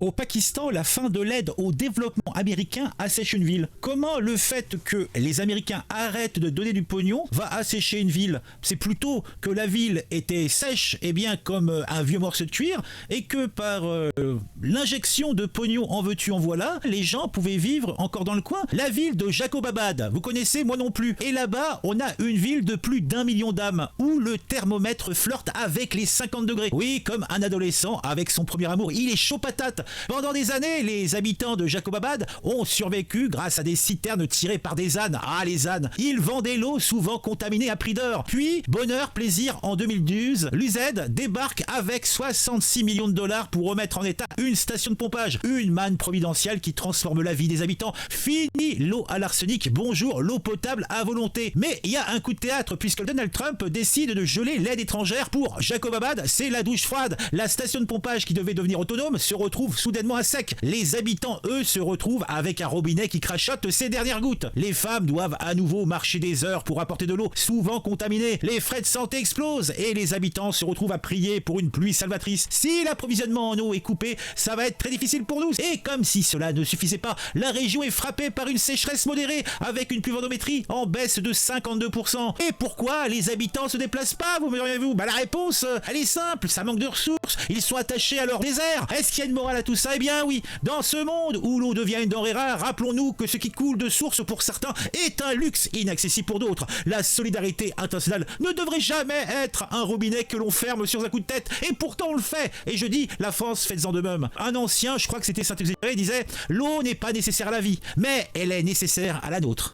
Au Pakistan, la fin de l'aide au développement américain assèche une ville. Comment le fait que les Américains arrêtent de donner du pognon va assécher une ville? C'est plutôt que la ville était sèche, bien comme un vieux morceau de cuir, et que par l'injection de pognon en veux-tu en voilà, les gens pouvaient vivre encore dans le coin. La ville de Jacobabad, vous connaissez, moi non plus. Et là-bas, on a une ville de plus d'1 million d'âmes, où le thermomètre flirte avec les 50 degrés. Oui, comme un adolescent avec son premier amour, il est chaud patate. Pendant des années, les habitants de Jacobabad ont survécu grâce à des citernes tirées par des ânes. Ah, les ânes! Ils vendaient l'eau souvent contaminée à prix d'or. Puis, bonheur, plaisir, en 2012, l'UZ débarque avec 66 millions de dollars pour remettre en état une station de pompage. Une manne providentielle qui transforme la vie des habitants. Fini l'eau à l'arsenic, bonjour l'eau potable à volonté. Mais il y a un coup de théâtre puisque Donald Trump décide de geler l'aide étrangère pour Jacobabad. C'est la douche froide. La station de pompage qui devait devenir autonome se retrouve soudainement à sec. Les habitants, eux, se retrouvent avec un robinet qui crachote ses dernières gouttes. Les femmes doivent à nouveau marcher des heures pour apporter de l'eau, souvent contaminée. Les frais de santé explosent et les habitants se retrouvent à prier pour une pluie salvatrice. Si l'approvisionnement en eau est coupé, ça va être très difficile pour nous. Et comme si cela ne suffisait pas, la région est frappée par une sécheresse modérée avec une pluviométrie en baisse de 52%. Et pourquoi les habitants se déplacent pas, vous me direz-vous? La réponse, elle est simple, ça manque de ressources. Ils sont attachés à leur désert. Est-ce qu'il y a une morale à tout ça? Eh bien oui, dans ce monde où l'eau devient une denrée rare, rappelons-nous que ce qui coule de source pour certains est un luxe inaccessible pour d'autres. La solidarité internationale ne devrait jamais être un robinet que l'on ferme sur un coup de tête, et pourtant on le fait. Et je dis, la France, faites-en de même. Un ancien, je crois que c'était Saint-Exupéry, disait: l'eau n'est pas nécessaire à la vie, mais elle est nécessaire à la nôtre.